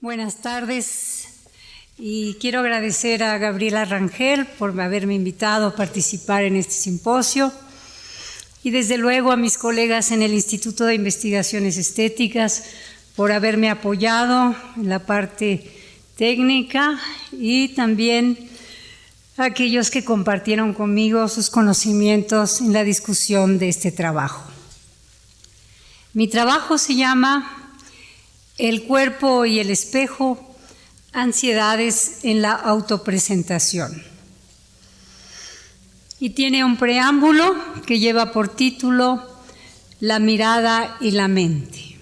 Buenas tardes y quiero agradecer a Gabriela Rangel por haberme invitado a participar en este simposio y desde luego a mis colegas en el Instituto de Investigaciones Estéticas por haberme apoyado en la parte técnica y también a aquellos que compartieron conmigo sus conocimientos en la discusión de este trabajo. Mi trabajo se llama El cuerpo y el espejo, ansiedades en la autopresentación. Y tiene un preámbulo que lleva por título La mirada y la mente.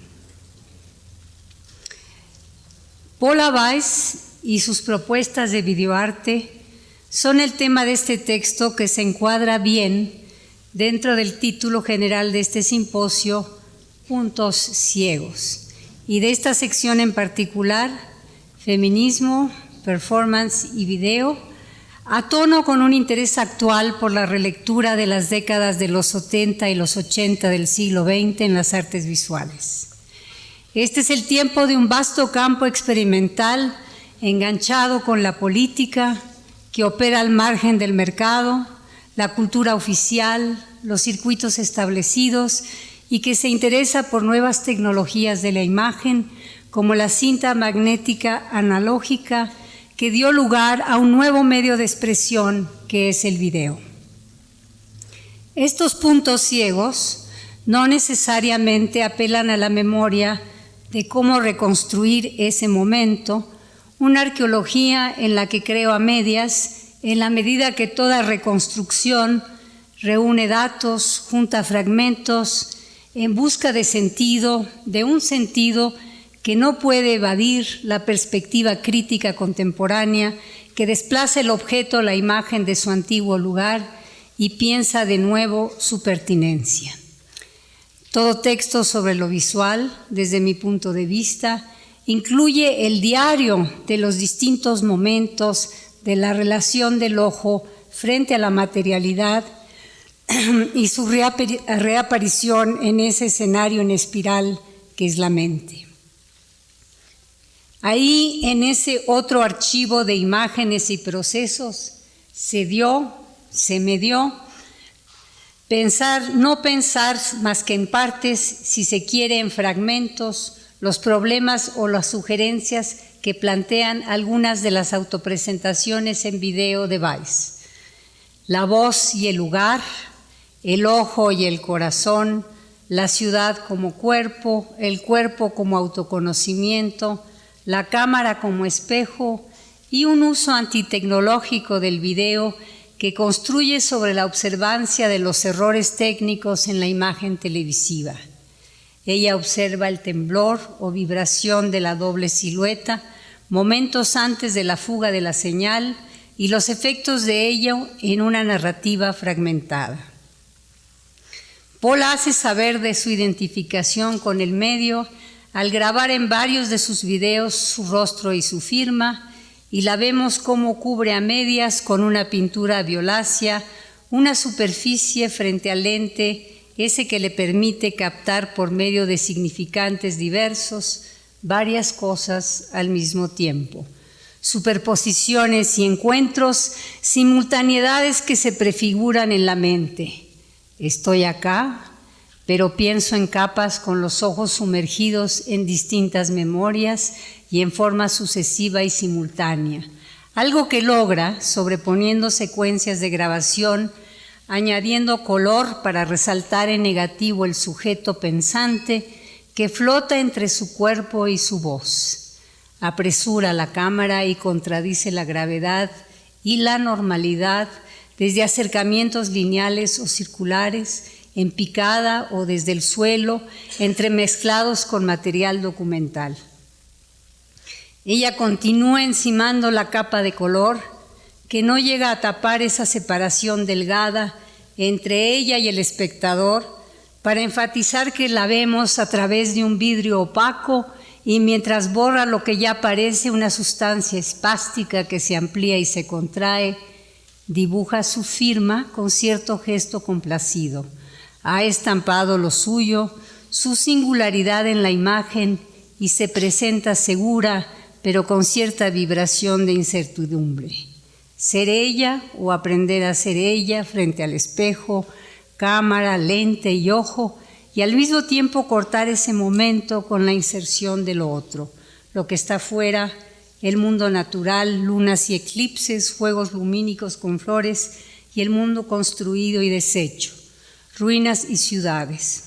Paula Weiss y sus propuestas de videoarte son el tema de este texto que se encuadra bien dentro del título general de este simposio, Puntos Ciegos. Y de esta sección en particular, feminismo, performance y video, a tono con un interés actual por la relectura de las décadas de los 70 y los 80 del siglo XX en las artes visuales. Este es el tiempo de un vasto campo experimental enganchado con la política, que opera al margen del mercado, la cultura oficial, los circuitos establecidos y que se interesa por nuevas tecnologías de la imagen, como la cinta magnética analógica, que dio lugar a un nuevo medio de expresión que es el video. Estos puntos ciegos no necesariamente apelan a la memoria de cómo reconstruir ese momento, una arqueología en la que creo a medias, en la medida que toda reconstrucción reúne datos, junta fragmentos, en busca de sentido, de un sentido que no puede evadir la perspectiva crítica contemporánea que desplaza el objeto, la imagen de su antiguo lugar y piensa de nuevo su pertinencia. Todo texto sobre lo visual, desde mi punto de vista, incluye el diario de los distintos momentos de la relación del ojo frente a la materialidad y su reaparición en ese escenario en espiral que es la mente. Ahí, en ese otro archivo de imágenes y procesos, se me dio, no pensar más que en partes, si se quiere en fragmentos, los problemas o las sugerencias que plantean algunas de las autopresentaciones en video de Weiss. La voz y el lugar, el ojo y el corazón, la ciudad como cuerpo, el cuerpo como autoconocimiento, la cámara como espejo y un uso antitecnológico del video que construye sobre la observancia de los errores técnicos en la imagen televisiva. Ella observa el temblor o vibración de la doble silueta, momentos antes de la fuga de la señal y los efectos de ello en una narrativa fragmentada. Paula hace saber de su identificación con el medio al grabar en varios de sus videos su rostro y su firma, y la vemos cómo cubre a medias con una pintura violácea una superficie frente al lente, ese que le permite captar por medio de significantes diversos varias cosas al mismo tiempo. Superposiciones y encuentros, simultaneidades que se prefiguran en la mente. Estoy acá, pero pienso en capas con los ojos sumergidos en distintas memorias y en forma sucesiva y simultánea. Algo que logra sobreponiendo secuencias de grabación, añadiendo color para resaltar en negativo el sujeto pensante que flota entre su cuerpo y su voz. Apresura la cámara y contradice la gravedad y la normalidad desde acercamientos lineales o circulares, en picada o desde el suelo, entremezclados con material documental. Ella continúa encimando la capa de color que no llega a tapar esa separación delgada entre ella y el espectador para enfatizar que la vemos a través de un vidrio opaco y mientras borra lo que ya parece una sustancia espástica que se amplía y se contrae, dibuja su firma con cierto gesto complacido. Ha estampado lo suyo, su singularidad en la imagen y se presenta segura, pero con cierta vibración de incertidumbre. Ser ella o aprender a ser ella frente al espejo, cámara, lente y ojo, y al mismo tiempo cortar ese momento con la inserción de lo otro, lo que está fuera, el mundo natural, lunas y eclipses, juegos lumínicos con flores y el mundo construido y deshecho, ruinas y ciudades.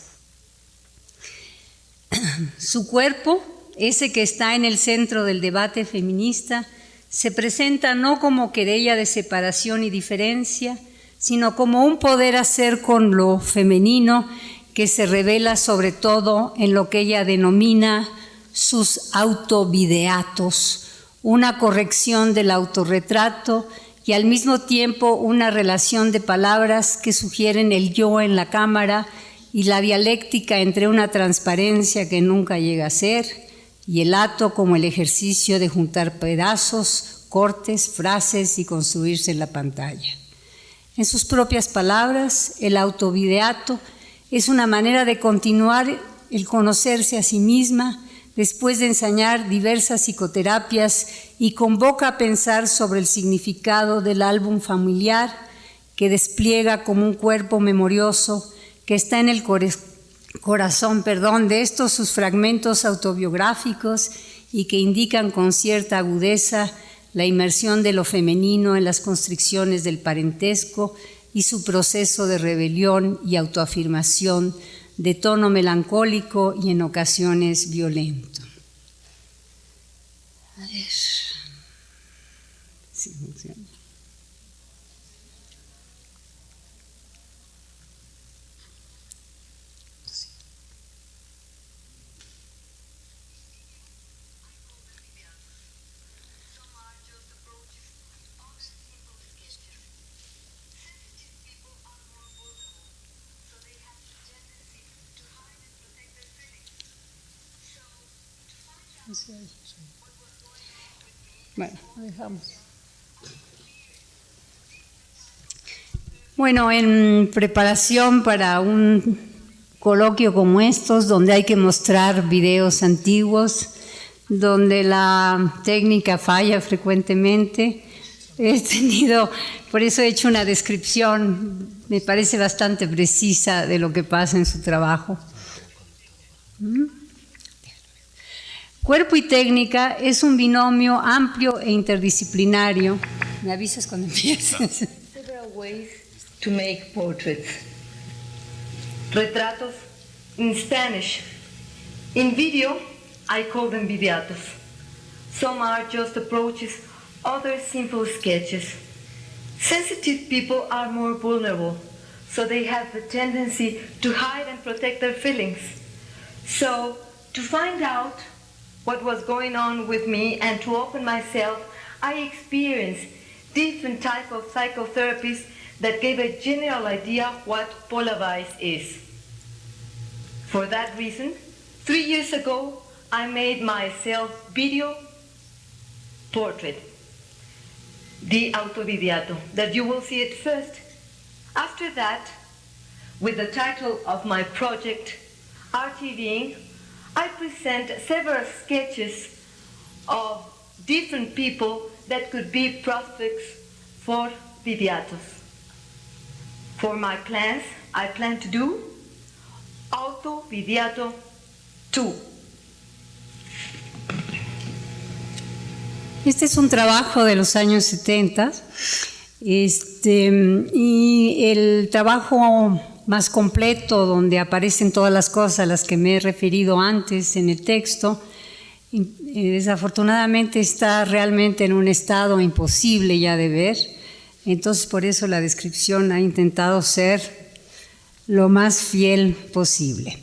Su cuerpo, ese que está en el centro del debate feminista, se presenta no como querella de separación y diferencia, sino como un poder hacer con lo femenino que se revela sobre todo en lo que ella denomina sus autovideatos, una corrección del autorretrato y al mismo tiempo una relación de palabras que sugieren el yo en la cámara y la dialéctica entre una transparencia que nunca llega a ser y el ato como el ejercicio de juntar pedazos, cortes, frases y construirse en la pantalla. En sus propias palabras, el autovideato es una manera de continuar el conocerse a sí misma después de ensayar diversas psicoterapias y convoca a pensar sobre el significado del álbum familiar que despliega como un cuerpo memorioso que está en el corazón de estos sus fragmentos autobiográficos y que indican con cierta agudeza la inmersión de lo femenino en las constricciones del parentesco y su proceso de rebelión y autoafirmación de tono melancólico y en ocasiones violento. A ver si funciona. Bueno, lo dejamos. Bueno, en preparación para un coloquio como estos, donde hay que mostrar videos antiguos, donde la técnica falla frecuentemente, por eso he hecho una descripción, me parece bastante precisa de lo que pasa en su trabajo. Cuerpo y técnica es un binomio amplio e interdisciplinario. ¿Me avisas cuando empieces? Several ways to make portraits. Retratos in Spanish. In video, I call them videatos. Some are just approaches, others simple sketches. Sensitive people are more vulnerable, so they have the tendency to hide and protect their feelings. So, to find out what was going on with me and to open myself, I experienced different types of psychotherapies that gave a general idea what Paula Weiss is. For that reason, 3 years ago, I made my self-video portrait, the autovideato, that you will see it first. After that, with the title of my project, RTVing, I present several sketches of different people that could be prospects for videatos. For my plans, I plan to do Autovideato 2. Este es un trabajo de los años 70 y el trabajo más completo, donde aparecen todas las cosas a las que me he referido antes en el texto, desafortunadamente está realmente en un estado imposible ya de ver, entonces por eso la descripción ha intentado ser lo más fiel posible.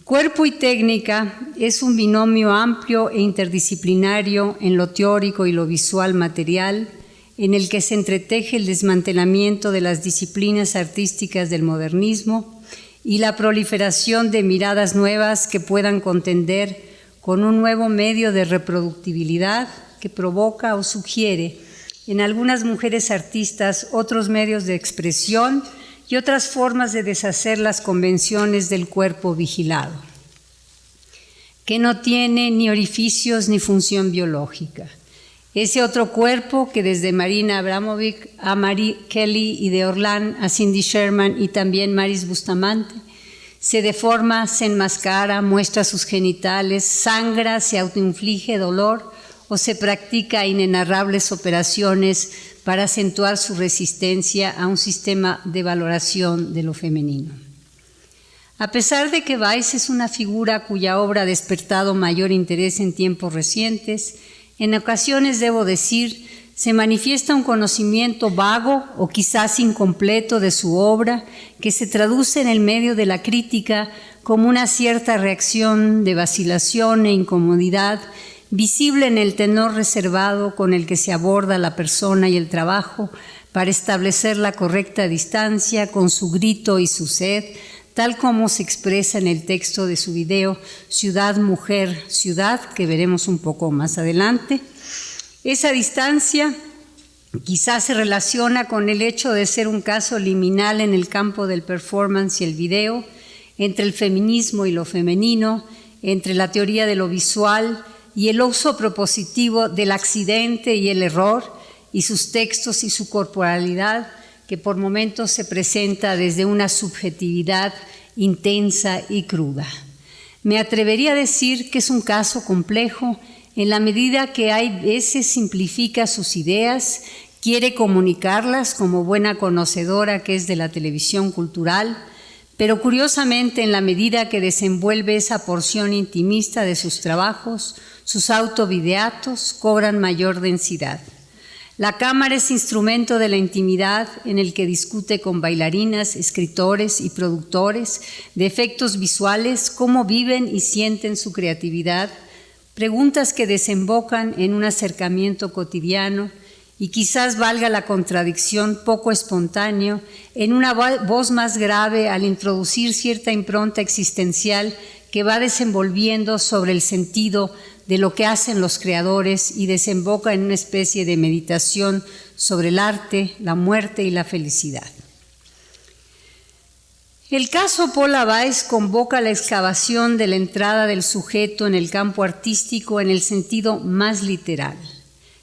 Cuerpo y técnica es un binomio amplio e interdisciplinario en lo teórico y lo visual material, en el que se entreteje el desmantelamiento de las disciplinas artísticas del modernismo y la proliferación de miradas nuevas que puedan contender con un nuevo medio de reproductibilidad que provoca o sugiere en algunas mujeres artistas otros medios de expresión y otras formas de deshacer las convenciones del cuerpo vigilado. que no tiene ni orificios ni función biológica. Ese otro cuerpo que desde Marina Abramovic a Marie Kelly y de Orlán a Cindy Sherman y también Maris Bustamante, se deforma, se enmascara, muestra sus genitales, sangra, se autoinflige dolor o se practica inenarrables operaciones para acentuar su resistencia a un sistema de valoración de lo femenino. A pesar de que Weiss es una figura cuya obra ha despertado mayor interés en tiempos recientes, en ocasiones, debo decir, se manifiesta un conocimiento vago o quizás incompleto de su obra que se traduce en el medio de la crítica como una cierta reacción de vacilación e incomodidad visible en el tenor reservado con el que se aborda la persona y el trabajo para establecer la correcta distancia con su grito y su sed, tal como se expresa en el texto de su video Ciudad, Mujer, Ciudad, que veremos un poco más adelante. Esa distancia quizás se relaciona con el hecho de ser un caso liminal en el campo del performance y el video, entre el feminismo y lo femenino, entre la teoría de lo visual y el uso propositivo del accidente y el error, y sus textos y su corporalidad, que por momentos se presenta desde una subjetividad intensa y cruda. Me atrevería a decir que es un caso complejo en la medida que hay veces simplifica sus ideas, quiere comunicarlas como buena conocedora que es de la televisión cultural, pero curiosamente en la medida que desenvuelve esa porción intimista de sus trabajos, sus autovideatos cobran mayor densidad. La cámara es instrumento de la intimidad en el que discute con bailarinas, escritores y productores de efectos visuales, cómo viven y sienten su creatividad, preguntas que desembocan en un acercamiento cotidiano y quizás valga la contradicción poco espontáneo en una voz más grave al introducir cierta impronta existencial que va desenvolviendo sobre el sentido de lo que hacen los creadores y desemboca en una especie de meditación sobre el arte, la muerte y la felicidad. El caso Paula Weiss convoca la excavación de la entrada del sujeto en el campo artístico en el sentido más literal.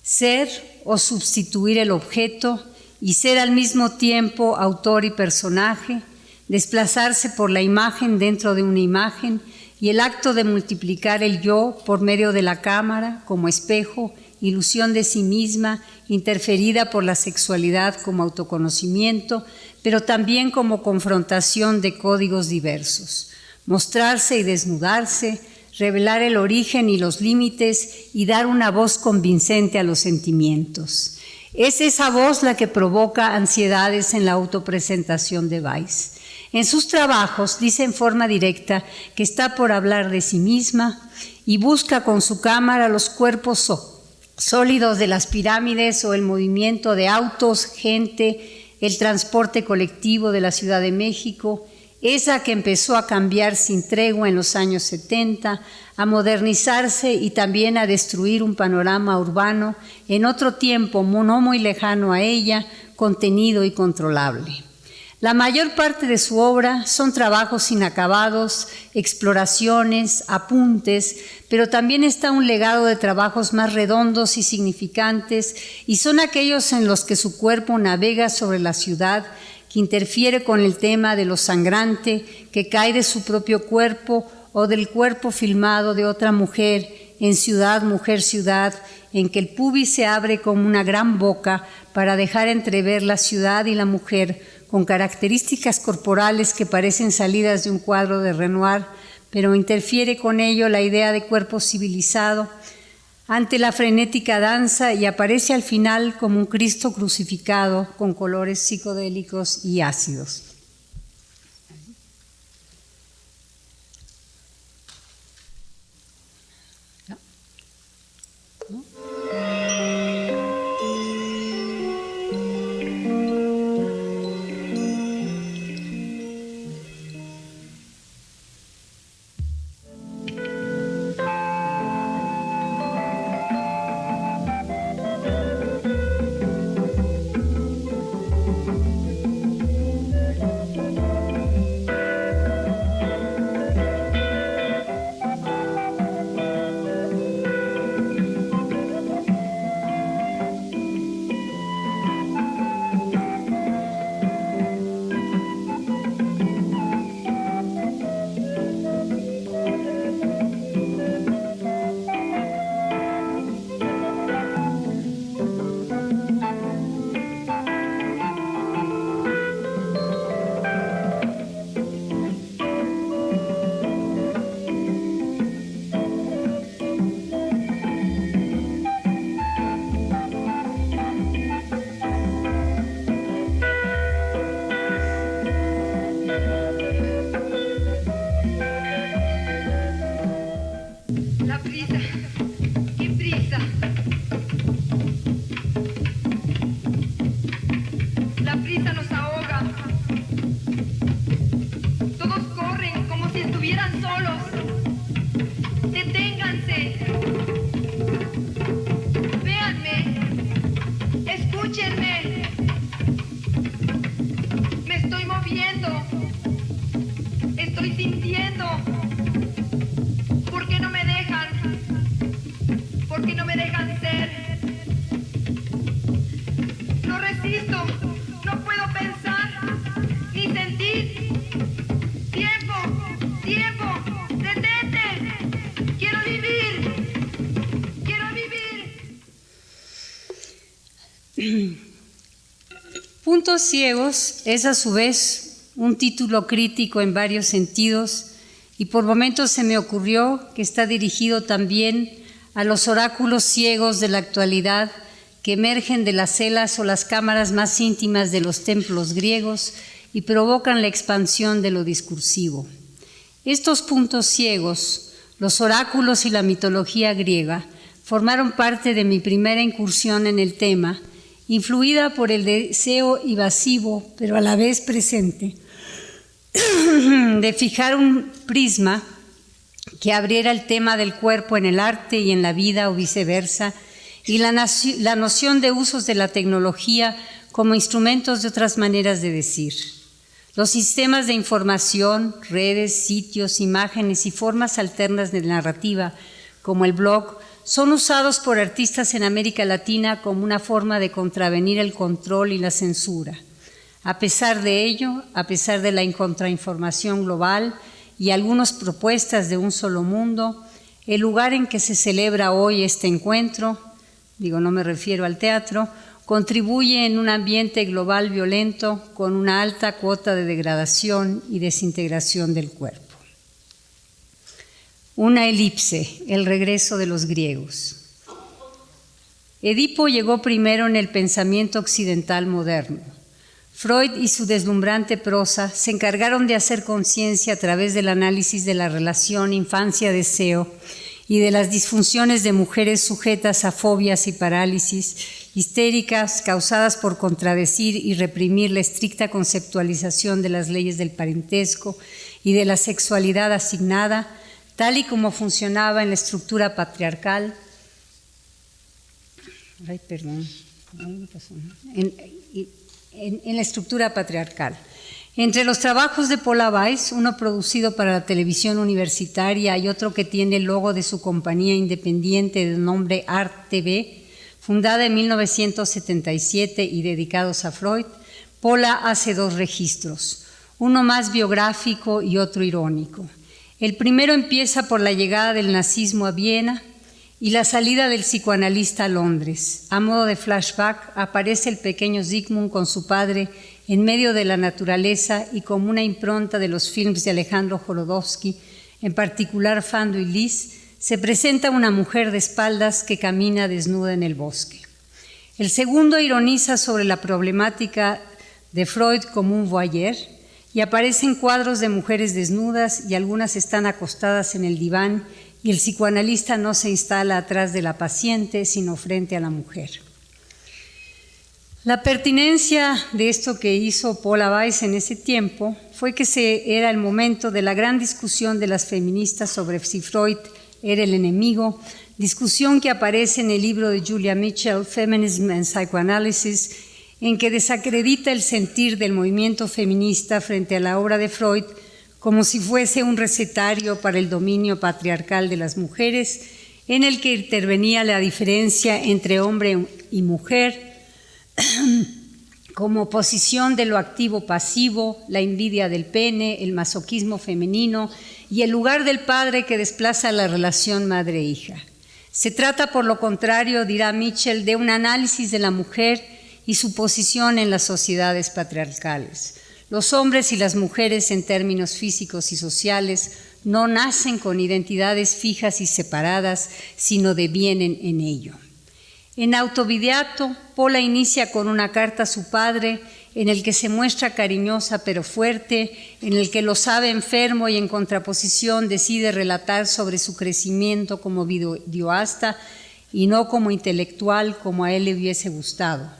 Ser o sustituir el objeto y ser al mismo tiempo autor y personaje, desplazarse por la imagen dentro de una imagen y el acto de multiplicar el yo por medio de la cámara como espejo, ilusión de sí misma, interferida por la sexualidad como autoconocimiento, pero también como confrontación de códigos diversos. Mostrarse y desnudarse, revelar el origen y los límites y dar una voz convincente a los sentimientos. Es esa voz la que provoca ansiedades en la autopresentación de Weiss. En sus trabajos dice en forma directa que está por hablar de sí misma y busca con su cámara los cuerpos sólidos de las pirámides o el movimiento de autos, gente, el transporte colectivo de la Ciudad de México, esa que empezó a cambiar sin tregua en los años 70, a modernizarse y también a destruir un panorama urbano en otro tiempo no muy lejano a ella, contenido y controlable. La mayor parte de su obra son trabajos inacabados, exploraciones, apuntes, pero también está un legado de trabajos más redondos y significantes, y son aquellos en los que su cuerpo navega sobre la ciudad, que interfiere con el tema de lo sangrante, que cae de su propio cuerpo o del cuerpo filmado de otra mujer en Ciudad, Mujer, Ciudad, en que el pubis se abre como una gran boca para dejar entrever la ciudad y la mujer, con características corporales que parecen salidas de un cuadro de Renoir, pero interfiere con ello la idea de cuerpo civilizado ante la frenética danza y aparece al final como un Cristo crucificado con colores psicodélicos y ácidos. siento, no puedo pensar ni sentir. Tiempo, tiempo, detente. Quiero vivir, quiero vivir. Puntos ciegos es a su vez un título crítico en varios sentidos y por momentos se me ocurrió que está dirigido también a los oráculos ciegos de la actualidad que emergen de las celas o las cámaras más íntimas de los templos griegos y provocan la expansión de lo discursivo. Estos puntos ciegos, los oráculos y la mitología griega, formaron parte de mi primera incursión en el tema, influida por el deseo evasivo, pero a la vez presente, de fijar un prisma que abriera el tema del cuerpo en el arte y en la vida o viceversa, y la noción de usos de la tecnología como instrumentos de otras maneras de decir. Los sistemas de información, redes, sitios, imágenes y formas alternas de narrativa, como el blog, son usados por artistas en América Latina como una forma de contravenir el control y la censura. A pesar de ello, a pesar de la contrainformación global y algunas propuestas de un solo mundo, el lugar en que se celebra hoy este encuentro, no me refiero al teatro, contribuye en un ambiente global violento con una alta cuota de degradación y desintegración del cuerpo. Una elipse, el regreso de los griegos. Edipo llegó primero en el pensamiento occidental moderno. Freud y su deslumbrante prosa se encargaron de hacer conciencia a través del análisis de la relación infancia-deseo y de las disfunciones de mujeres sujetas a fobias y parálisis histéricas causadas por contradecir y reprimir la estricta conceptualización de las leyes del parentesco y de la sexualidad asignada, tal y como funcionaba en la estructura patriarcal. En la estructura patriarcal. Entre los trabajos de Paula Weiss, uno producido para la televisión universitaria y otro que tiene el logo de su compañía independiente de nombre Art TV, fundada en 1977 y dedicados a Freud, Paula hace dos registros, uno más biográfico y otro irónico. El primero empieza por la llegada del nazismo a Viena y la salida del psicoanalista a Londres. A modo de flashback aparece el pequeño Zygmunt con su padre en medio de la naturaleza y como una impronta de los films de Alejandro Jodorowsky, en particular Fando y Lis, se presenta una mujer de espaldas que camina desnuda en el bosque. El segundo ironiza sobre la problemática de Freud como un voyeur y aparecen cuadros de mujeres desnudas y algunas están acostadas en el diván y el psicoanalista no se instala atrás de la paciente, sino frente a la mujer. La pertinencia de esto que hizo Paula Weiss en ese tiempo fue que era el momento de la gran discusión de las feministas sobre si Freud era el enemigo, discusión que aparece en el libro de Julia Mitchell, Feminism and Psychoanalysis, en que desacredita el sentir del movimiento feminista frente a la obra de Freud como si fuese un recetario para el dominio patriarcal de las mujeres, en el que intervenía la diferencia entre hombre y mujer, como posición de lo activo-pasivo, la envidia del pene, el masoquismo femenino y el lugar del padre que desplaza la relación madre-hija. Se trata, por lo contrario, dirá Mitchell, de un análisis de la mujer y su posición en las sociedades patriarcales. Los hombres y las mujeres en términos físicos y sociales no nacen con identidades fijas y separadas, sino devienen en ello. En Autovideato, Paula inicia con una carta a su padre en el que se muestra cariñosa pero fuerte, en el que lo sabe enfermo y en contraposición decide relatar sobre su crecimiento como videoasta y no como intelectual como a él le hubiese gustado.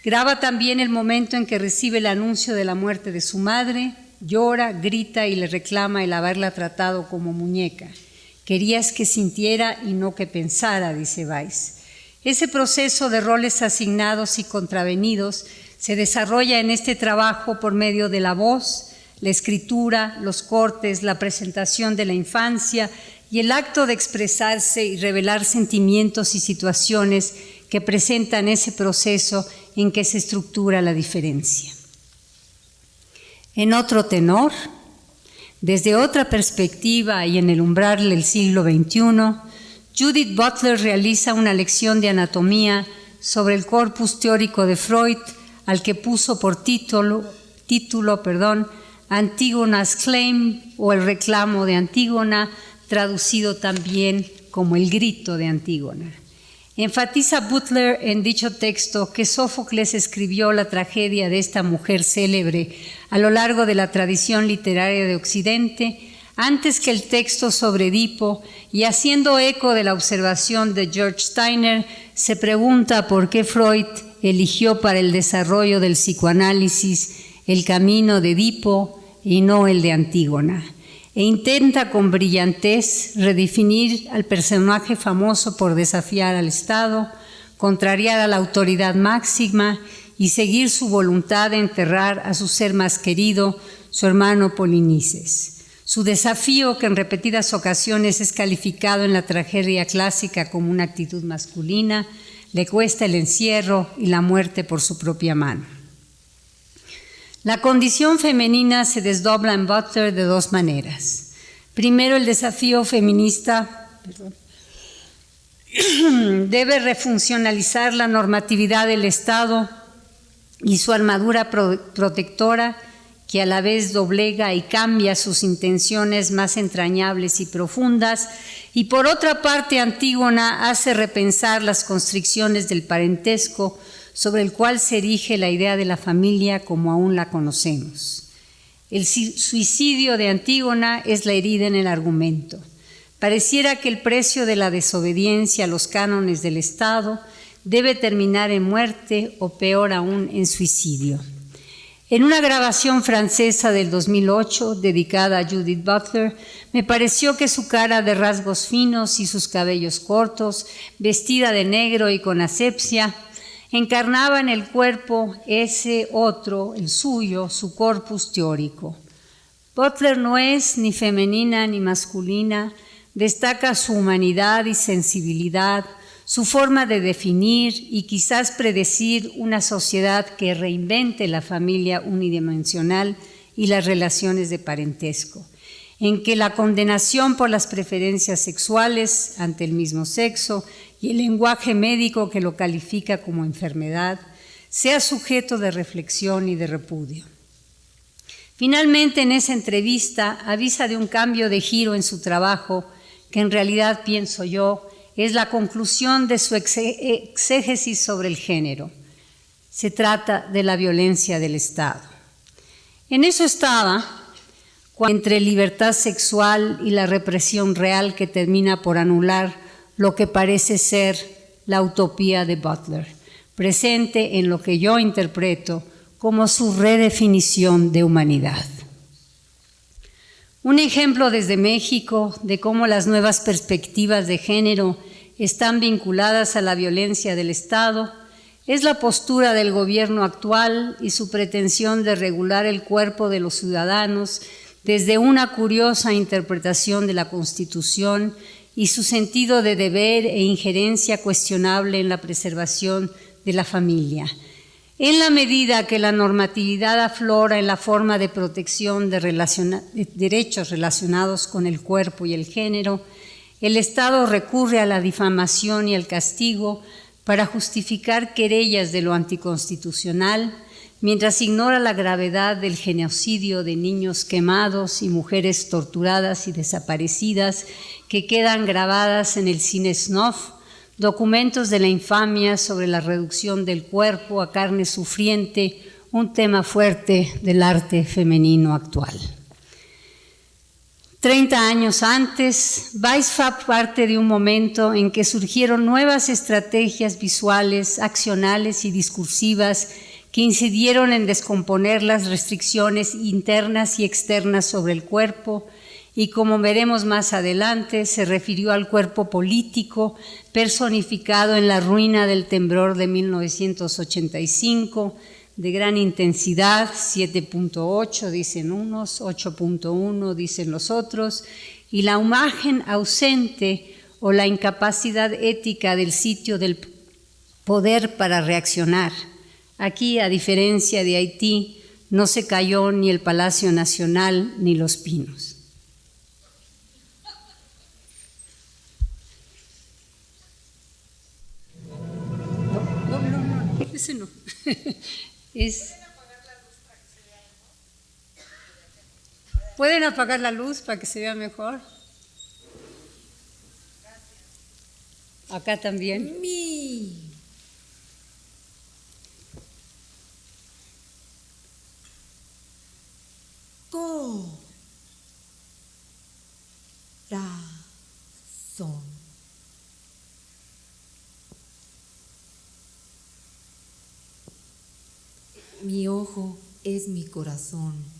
Graba también el momento en que recibe el anuncio de la muerte de su madre, llora, grita y le reclama el haberla tratado como muñeca. Querías que sintiera y no que pensara, dice Weiss. Ese proceso de roles asignados y contravenidos se desarrolla en este trabajo por medio de la voz, la escritura, los cortes, la presentación de la infancia y el acto de expresarse y revelar sentimientos y situaciones que presentan ese proceso en que se estructura la diferencia. En otro tenor, desde otra perspectiva y en el umbral del siglo XXI, Judith Butler realiza una lección de anatomía sobre el corpus teórico de Freud, al que puso por título, Antígona's Claim, o el reclamo de Antígona, traducido también como el grito de Antígona. Enfatiza Butler en dicho texto que Sófocles escribió la tragedia de esta mujer célebre a lo largo de la tradición literaria de Occidente, antes que el texto sobre Edipo, y haciendo eco de la observación de George Steiner, se pregunta por qué Freud eligió para el desarrollo del psicoanálisis el camino de Edipo y no el de Antígona, e intenta con brillantez redefinir al personaje famoso por desafiar al Estado, contrariar a la autoridad máxima y seguir su voluntad de enterrar a su ser más querido, su hermano Polinices. Su desafío, que en repetidas ocasiones es calificado en la tragedia clásica como una actitud masculina, le cuesta el encierro y la muerte por su propia mano. La condición femenina se desdobla en Butler de dos maneras. Primero, el desafío feminista debe refuncionalizar la normatividad del Estado y su armadura protectora, que a la vez doblega y cambia sus intenciones más entrañables y profundas, y por otra parte Antígona hace repensar las constricciones del parentesco sobre el cual se erige la idea de la familia como aún la conocemos. El suicidio de Antígona es la herida en el argumento. Pareciera que el precio de la desobediencia a los cánones del Estado debe terminar en muerte o peor aún en suicidio. En una grabación francesa del 2008 dedicada a Judith Butler, me pareció que su cara de rasgos finos y sus cabellos cortos, vestida de negro y con asepsia, encarnaba en el cuerpo ese otro, el suyo, su corpus teórico. Butler no es ni femenina ni masculina, destaca su humanidad y sensibilidad, su forma de definir y quizás predecir una sociedad que reinvente la familia unidimensional y las relaciones de parentesco, en que la condenación por las preferencias sexuales ante el mismo sexo y el lenguaje médico que lo califica como enfermedad sea sujeto de reflexión y de repudio. Finalmente, en esa entrevista avisa de un cambio de giro en su trabajo que en realidad, pienso yo, es la conclusión de su exégesis sobre el género. Se trata de la violencia del Estado. En eso estaba, entre libertad sexual y la represión real que termina por anular lo que parece ser la utopía de Butler, presente en lo que yo interpreto como su redefinición de humanidad. Un ejemplo desde México de cómo las nuevas perspectivas de género están vinculadas a la violencia del Estado es la postura del gobierno actual y su pretensión de regular el cuerpo de los ciudadanos desde una curiosa interpretación de la Constitución y su sentido de deber e injerencia cuestionable en la preservación de la familia. En la medida que la normatividad aflora en la forma de protección de derechos relacionados con el cuerpo y el género, el Estado recurre a la difamación y al castigo para justificar querellas de lo anticonstitucional, mientras ignora la gravedad del genocidio de niños quemados y mujeres torturadas y desaparecidas que quedan grabadas en el cine snuff, documentos de la infamia sobre la reducción del cuerpo a carne sufriente, un tema fuerte del arte femenino actual. 30 años antes, Vice fue parte de un momento en que surgieron nuevas estrategias visuales, accionales y discursivas que incidieron en descomponer las restricciones internas y externas sobre el cuerpo, y como veremos más adelante, se refirió al cuerpo político personificado en la ruina del temblor de 1985, de gran intensidad, 7.8 dicen unos, 8.1 dicen los otros, y la imagen ausente o la incapacidad ética del sitio del poder para reaccionar, Aquí, a diferencia de Haití, no se cayó ni el Palacio Nacional ni los Pinos. No, ese no. ¿Pueden apagar la luz para que se vea mejor? Acá también. Mi corazón. Mi ojo es mi corazón.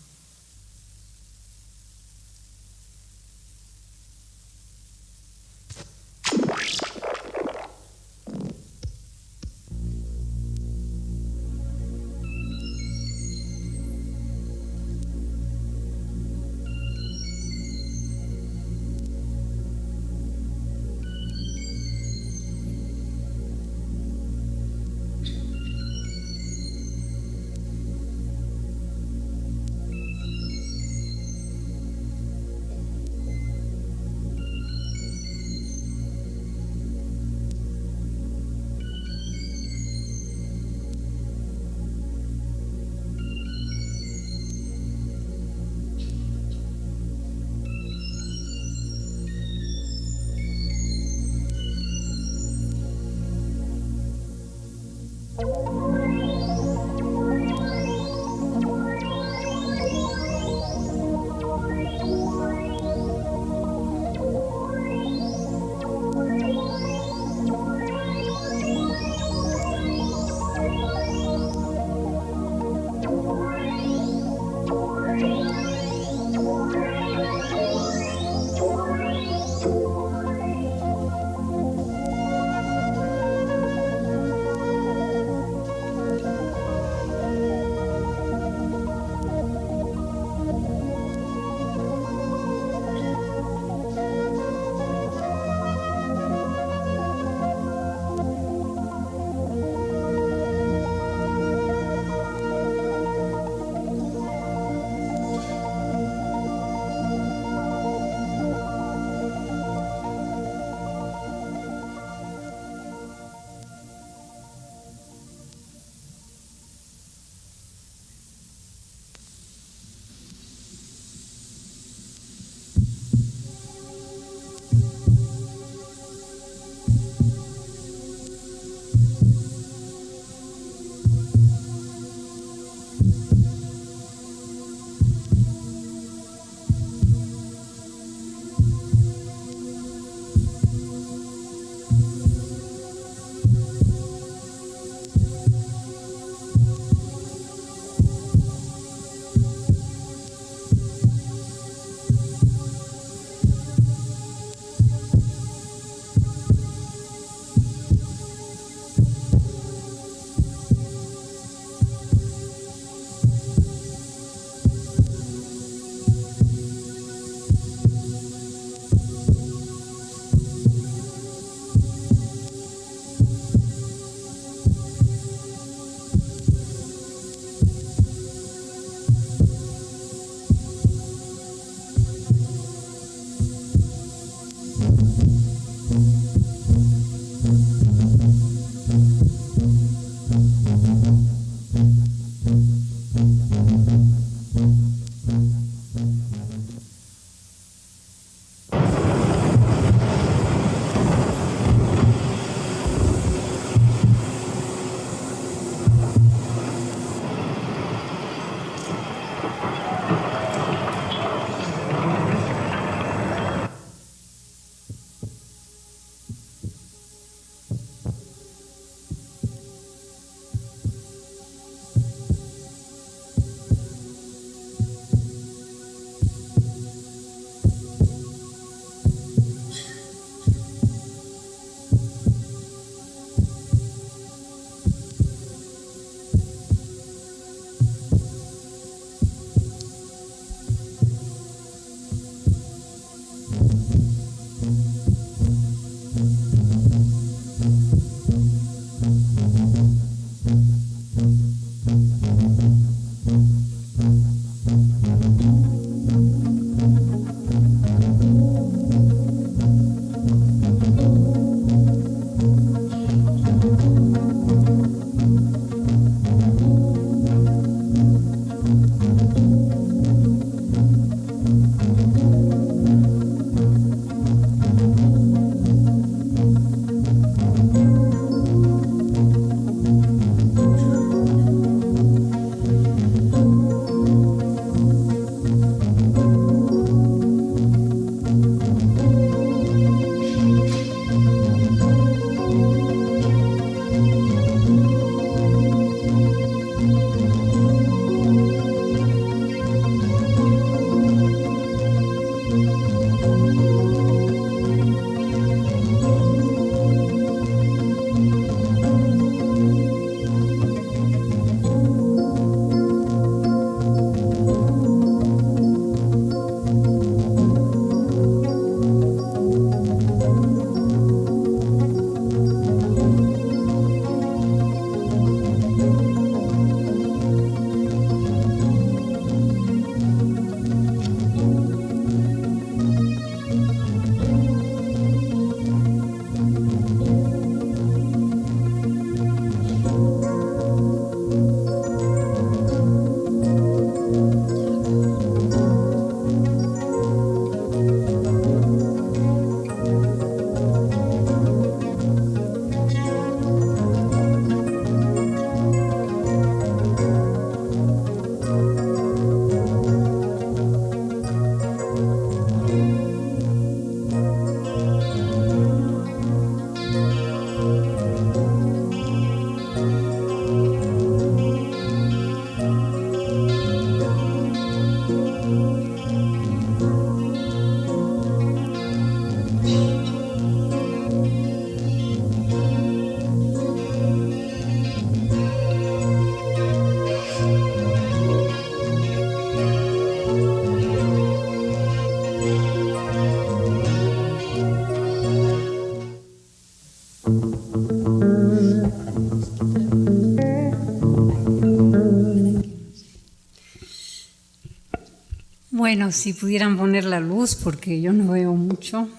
Bueno, si pudieran poner la luz, porque yo no veo mucho.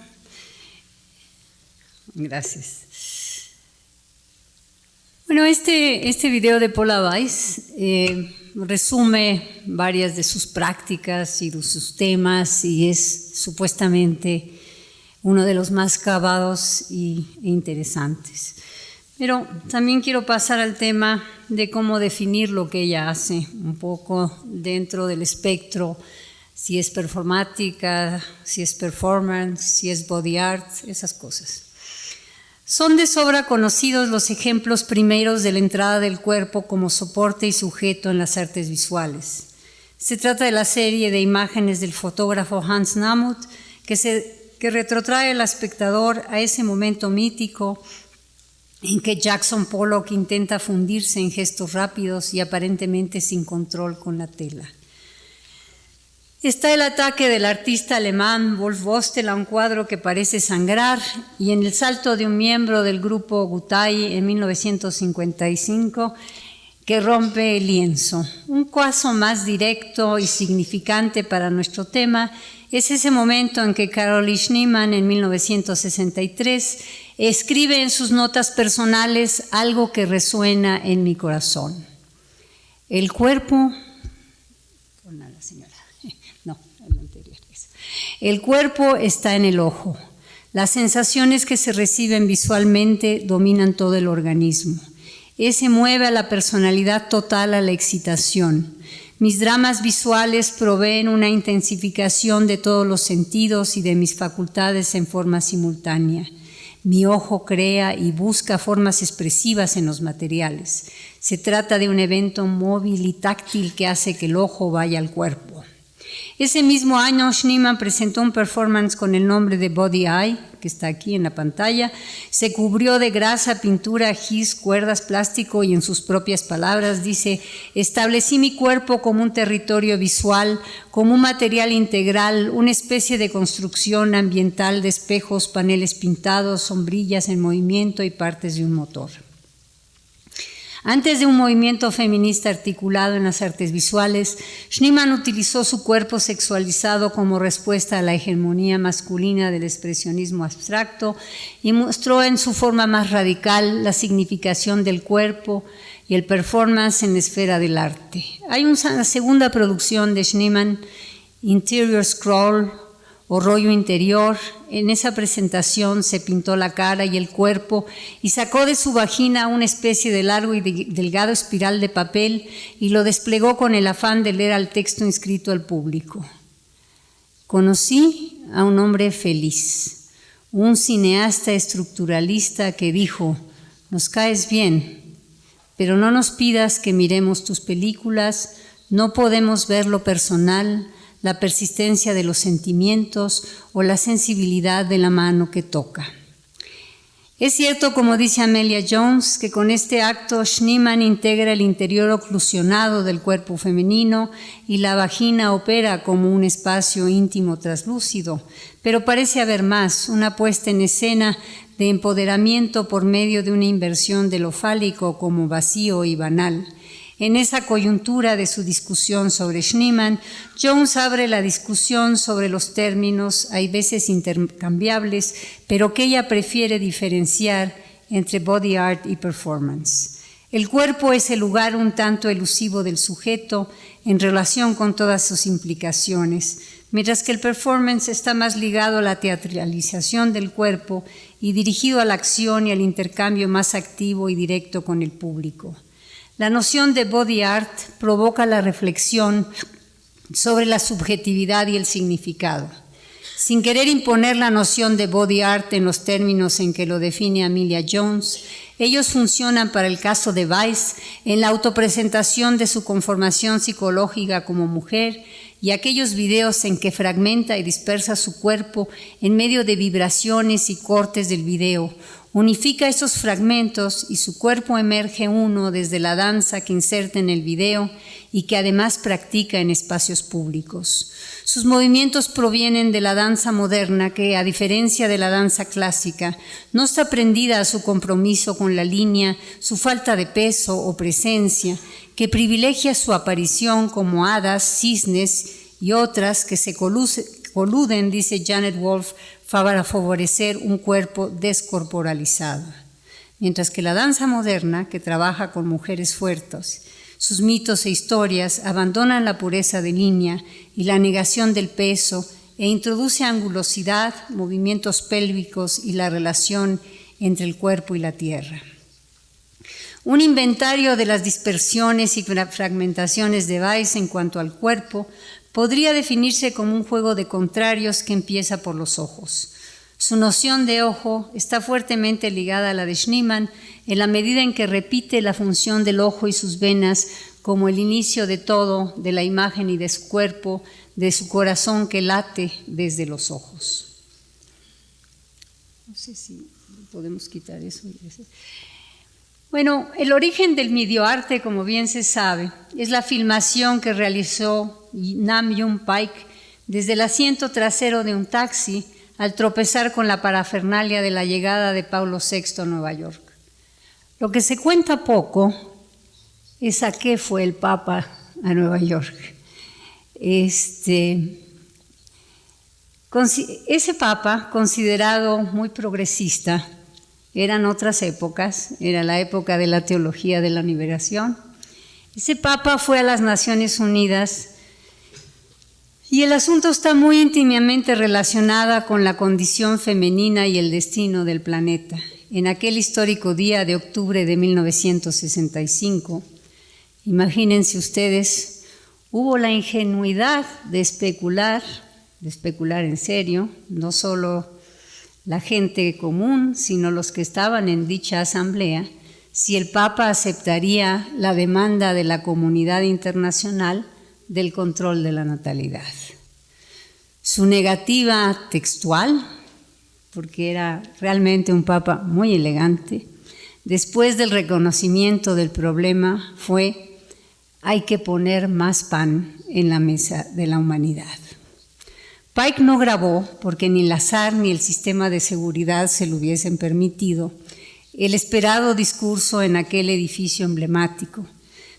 Gracias. Bueno, este video de Paula Weiss resume varias de sus prácticas y de sus temas y es supuestamente uno de los más cavados e interesantes. Pero también quiero pasar al tema de cómo definir lo que ella hace, un poco dentro del espectro, si es performática, si es performance, si es body art, esas cosas. Son de sobra conocidos los ejemplos primeros de la entrada del cuerpo como soporte y sujeto en las artes visuales. Se trata de la serie de imágenes del fotógrafo Hans Namuth que retrotrae al espectador a ese momento mítico en que Jackson Pollock intenta fundirse en gestos rápidos y aparentemente sin control con la tela. Está el ataque del artista alemán Wolf Bostel a un cuadro que parece sangrar y en el salto de un miembro del grupo Gutai en 1955 que rompe el lienzo. Un caso más directo y significante para nuestro tema es ese momento en que Caroline Schneemann en 1963 escribe en sus notas personales algo que resuena en mi corazón. El cuerpo... El cuerpo está en el ojo. Las sensaciones que se reciben visualmente dominan todo el organismo. Ese mueve a la personalidad total a la excitación. Mis dramas visuales proveen una intensificación de todos los sentidos y de mis facultades en forma simultánea. Mi ojo crea y busca formas expresivas en los materiales. Se trata de un evento móvil y táctil que hace que el ojo vaya al cuerpo. Ese mismo año, Schneemann presentó un performance con el nombre de Body Eye, que está aquí en la pantalla. Se cubrió de grasa, pintura, gis, cuerdas, plástico y en sus propias palabras dice: establecí mi cuerpo como un territorio visual, como un material integral, una especie de construcción ambiental de espejos, paneles pintados, sombrillas en movimiento y partes de un motor. Antes de un movimiento feminista articulado en las artes visuales, Schneemann utilizó su cuerpo sexualizado como respuesta a la hegemonía masculina del expresionismo abstracto y mostró en su forma más radical la significación del cuerpo y el performance en la esfera del arte. Hay una segunda producción de Schneemann, Interior Scroll, o rollo interior. En esa presentación se pintó la cara y el cuerpo y sacó de su vagina una especie de largo y delgado espiral de papel y lo desplegó con el afán de leer al texto inscrito al público. Conocí a un hombre feliz, un cineasta estructuralista que dijo: nos caes bien, pero no nos pidas que miremos tus películas, no podemos ver lo personal, la persistencia de los sentimientos o la sensibilidad de la mano que toca. Es cierto, como dice Amelia Jones, que con este acto Schneemann integra el interior oclusionado del cuerpo femenino y la vagina opera como un espacio íntimo translúcido, pero parece haber más, una puesta en escena de empoderamiento por medio de una inversión de lo fálico como vacío y banal. En esa coyuntura de su discusión sobre Schneemann, Jones abre la discusión sobre los términos, hay veces intercambiables, pero que ella prefiere diferenciar entre body art y performance. El cuerpo es el lugar un tanto elusivo del sujeto en relación con todas sus implicaciones, mientras que el performance está más ligado a la teatralización del cuerpo y dirigido a la acción y al intercambio más activo y directo con el público. La noción de body art provoca la reflexión sobre la subjetividad y el significado. Sin querer imponer la noción de body art en los términos en que lo define Amelia Jones, ellos funcionan para el caso de Weiss en la autopresentación de su conformación psicológica como mujer y aquellos videos en que fragmenta y dispersa su cuerpo en medio de vibraciones y cortes del video. Unifica esos fragmentos y su cuerpo emerge uno desde la danza que inserta en el video y que además practica en espacios públicos. Sus movimientos provienen de la danza moderna que, a diferencia de la danza clásica, no está prendida a su compromiso con la línea, su falta de peso o presencia, que privilegia su aparición como hadas, cisnes y otras que se coluden, dice Janet Wolf, para favorecer un cuerpo descorporalizado. Mientras que la danza moderna, que trabaja con mujeres fuertes, sus mitos e historias abandonan la pureza de línea y la negación del peso e introduce angulosidad, movimientos pélvicos y la relación entre el cuerpo y la tierra. Un inventario de las dispersiones y fragmentaciones de Weiss en cuanto al cuerpo podría definirse como un juego de contrarios que empieza por los ojos. Su noción de ojo está fuertemente ligada a la de Schneemann en la medida en que repite la función del ojo y sus venas como el inicio de todo, de la imagen y de su cuerpo, de su corazón que late desde los ojos. No sé si podemos quitar eso. Bueno, el origen del midioarte, como bien se sabe, es la filmación que realizó Nam June Paik desde el asiento trasero de un taxi al tropezar con la parafernalia de la llegada de Pablo VI a Nueva York. Lo que se cuenta poco es a qué fue el Papa a Nueva York. Ese Papa, considerado muy progresista, eran otras épocas, era la época de la teología de la liberación. Ese Papa fue a las Naciones Unidas y el asunto está muy íntimamente relacionado con la condición femenina y el destino del planeta. En aquel histórico día de octubre de 1965, imagínense ustedes, hubo la ingenuidad de especular en serio, no solo la gente común, sino los que estaban en dicha asamblea, si el Papa aceptaría la demanda de la comunidad internacional del control de la natalidad. Su negativa textual, porque era realmente un Papa muy elegante, después del reconocimiento del problema fue: hay que poner más pan en la mesa de la humanidad. Paik no grabó, porque ni el azar ni el sistema de seguridad se lo hubiesen permitido, el esperado discurso en aquel edificio emblemático,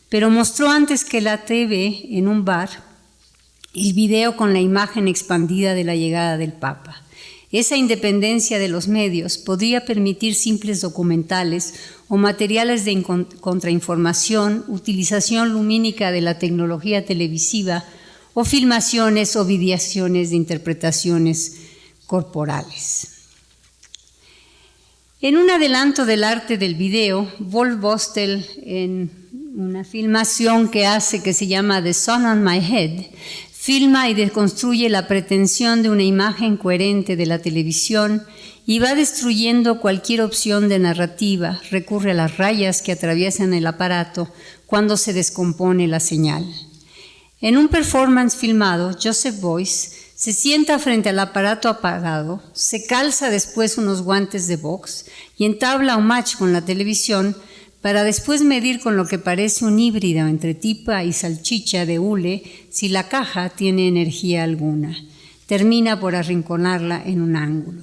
pero mostró antes que la TV en un bar el video con la imagen expandida de la llegada del Papa. Esa independencia de los medios podría permitir simples documentales o materiales de contrainformación, utilización lumínica de la tecnología televisiva o filmaciones o videaciones de interpretaciones corporales. En un adelanto del arte del video, Wolf Bostel, en una filmación que hace que se llama The Sun on My Head, filma y deconstruye la pretensión de una imagen coherente de la televisión y va destruyendo cualquier opción de narrativa, recurre a las rayas que atraviesan el aparato cuando se descompone la señal. En un performance filmado, Joseph Beuys se sienta frente al aparato apagado, se calza después unos guantes de box y entabla un match con la televisión para después medir con lo que parece un híbrido entre tipa y salchicha de hule si la caja tiene energía alguna. Termina por arrinconarla en un ángulo.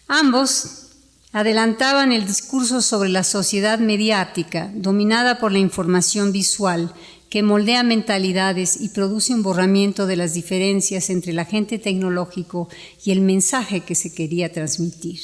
Ambos adelantaban el discurso sobre la sociedad mediática, dominada por la información visual, que moldea mentalidades y produce un borramiento de las diferencias entre el agente tecnológico y el mensaje que se quería transmitir.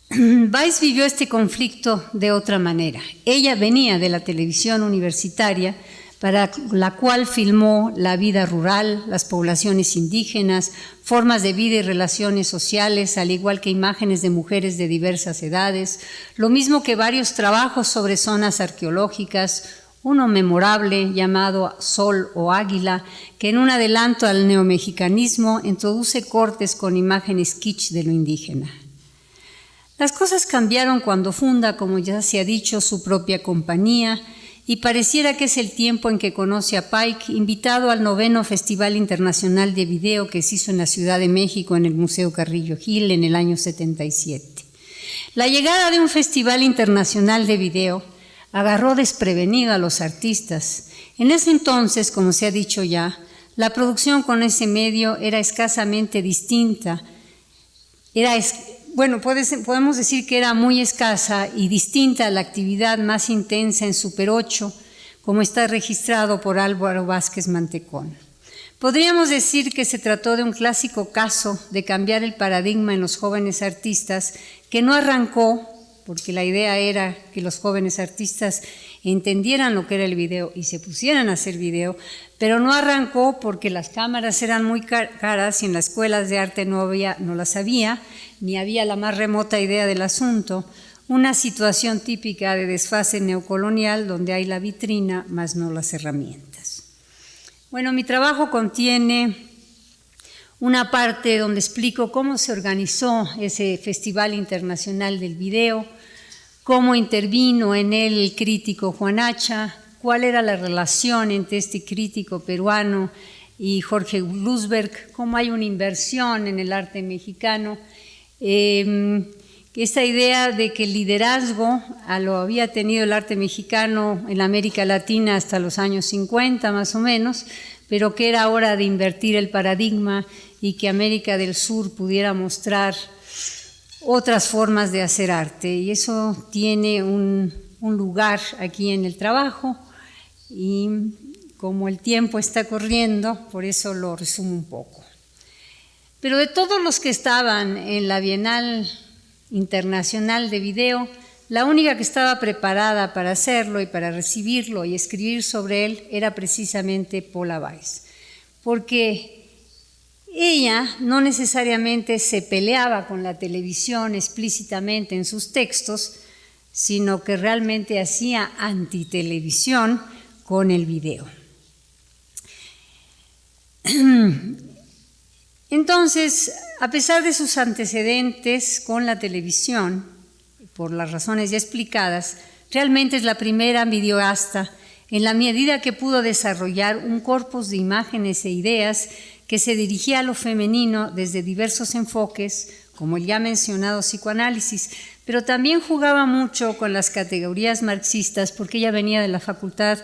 Weiss vivió este conflicto de otra manera. Ella venía de la televisión universitaria, para la cual filmó la vida rural, las poblaciones indígenas, formas de vida y relaciones sociales, al igual que imágenes de mujeres de diversas edades, lo mismo que varios trabajos sobre zonas arqueológicas, uno memorable llamado Sol o Águila, que en un adelanto al neomexicanismo introduce cortes con imágenes kitsch de lo indígena. Las cosas cambiaron cuando funda, como ya se ha dicho, su propia compañía, y pareciera que es el tiempo en que conoce a Paik, invitado al 9º Festival Internacional de Video que se hizo en la Ciudad de México en el Museo Carrillo Gil en el año 77. La llegada de un Festival Internacional de Video agarró desprevenido a los artistas. En ese entonces, como se ha dicho ya, la producción con ese medio era escasamente distinta. Podemos decir que era muy escasa y distinta a la actividad más intensa en Super 8, como está registrado por Álvaro Vázquez Mantecón. Podríamos decir que se trató de un clásico caso de cambiar el paradigma en los jóvenes artistas, que no arrancó, porque la idea era que los jóvenes artistas entendieran lo que era el video y se pusieran a hacer video, pero no arrancó porque las cámaras eran muy caras y en las escuelas de arte no las había, ni había la más remota idea del asunto. Una situación típica de desfase neocolonial donde hay la vitrina, más no las herramientas. Bueno, mi trabajo contiene una parte donde explico cómo se organizó ese Festival Internacional del Video, cómo intervino en él el crítico Juan Hacha, cuál era la relación entre este crítico peruano y Jorge Luzberg, cómo hay una inversión en el arte mexicano, esta idea de que el liderazgo lo había tenido el arte mexicano en América Latina hasta los años 50 más o menos, pero que era hora de invertir el paradigma y que América del Sur pudiera mostrar otras formas de hacer arte. Y eso tiene un lugar aquí en el trabajo y como el tiempo está corriendo, por eso lo resumo un poco. Pero de todos los que estaban en la Bienal Internacional de Video, la única que estaba preparada para hacerlo y para recibirlo y escribir sobre él era precisamente Paula Weiss, porque ella no necesariamente se peleaba con la televisión explícitamente en sus textos, sino que realmente hacía antitelevisión con el video. Entonces, a pesar de sus antecedentes con la televisión, por las razones ya explicadas, realmente es la primera videoasta en la medida que pudo desarrollar un corpus de imágenes e ideas que se dirigía a lo femenino desde diversos enfoques, como el ya mencionado psicoanálisis, pero también jugaba mucho con las categorías marxistas, porque ella venía de la Facultad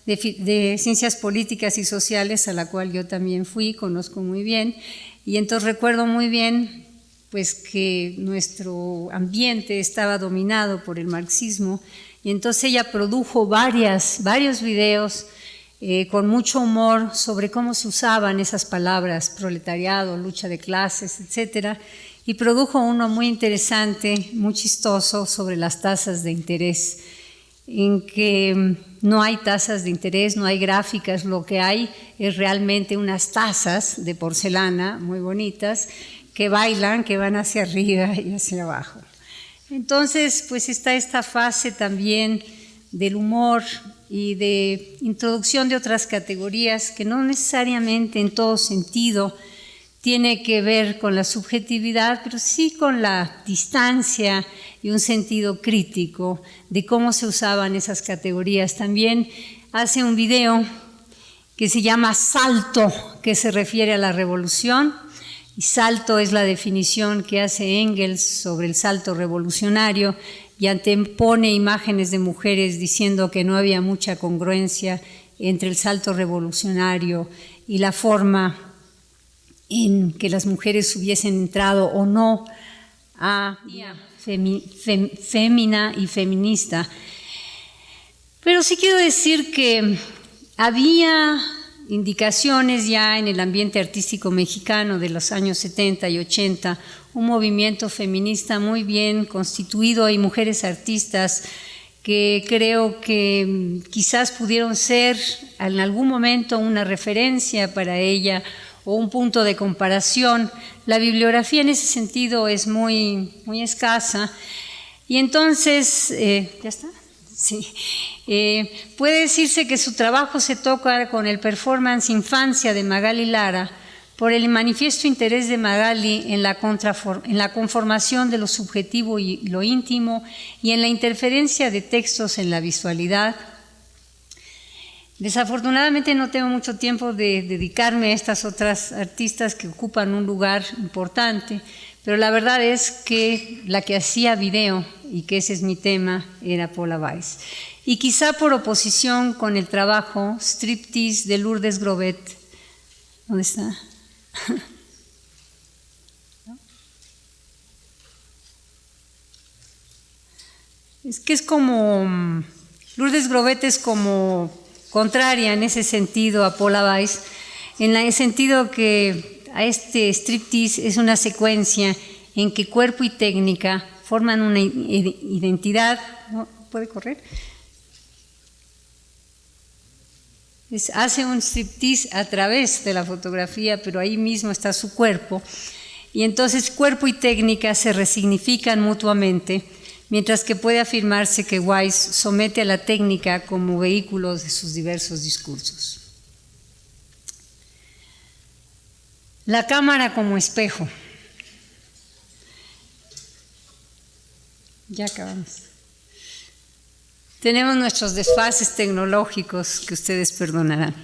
de Ciencias Políticas y Sociales, a la cual yo también fui, conozco muy bien, y entonces recuerdo muy bien pues que nuestro ambiente estaba dominado por el marxismo, y entonces ella produjo varios videos con mucho humor sobre cómo se usaban esas palabras, proletariado, lucha de clases, etcétera, y produjo uno muy interesante, muy chistoso, sobre las tasas de interés, en que no hay tasas de interés, no hay gráficas, lo que hay es realmente unas tazas de porcelana muy bonitas que bailan, que van hacia arriba y hacia abajo. Entonces, pues está esta fase también del humor y de introducción de otras categorías que no necesariamente en todo sentido tiene que ver con la subjetividad, pero sí con la distancia y un sentido crítico de cómo se usaban esas categorías. También hace un video que se llama Salto, que se refiere a la revolución, y salto es la definición que hace Engels sobre el salto revolucionario, y antepone imágenes de mujeres diciendo que no había mucha congruencia entre el salto revolucionario y la forma en que las mujeres hubiesen entrado o no a fémina y feminista. Pero sí quiero decir que había indicaciones ya en el ambiente artístico mexicano de los años 70 y 80, un movimiento feminista muy bien constituido y mujeres artistas que creo que quizás pudieron ser en algún momento una referencia para ella o un punto de comparación. La bibliografía en ese sentido es muy escasa y entonces, ¿ya está? Sí. Puede decirse que su trabajo se toca con el performance Infancia de Magali Lara por el manifiesto interés de Magali en la conformación de lo subjetivo y lo íntimo y en la interferencia de textos en la visualidad. Desafortunadamente no tengo mucho tiempo de dedicarme a estas otras artistas que ocupan un lugar importante, pero la verdad es que la que hacía video, y que ese es mi tema, era Paula Weiss. Y quizá por oposición con el trabajo Striptease de Lourdes Grobet. ¿Dónde está? ¿No? Es que es como, Lourdes Grobet es como contraria en ese sentido a Paula Weiss, en el sentido que a este striptease es una secuencia en que cuerpo y técnica forman una identidad. ¿No? ¿Puede correr? Hace un striptease a través de la fotografía, pero ahí mismo está su cuerpo. Y entonces cuerpo y técnica se resignifican mutuamente, mientras que puede afirmarse que Weiss somete a la técnica como vehículo de sus diversos discursos. La cámara como espejo. Ya acabamos. Tenemos nuestros desfases tecnológicos que ustedes perdonarán.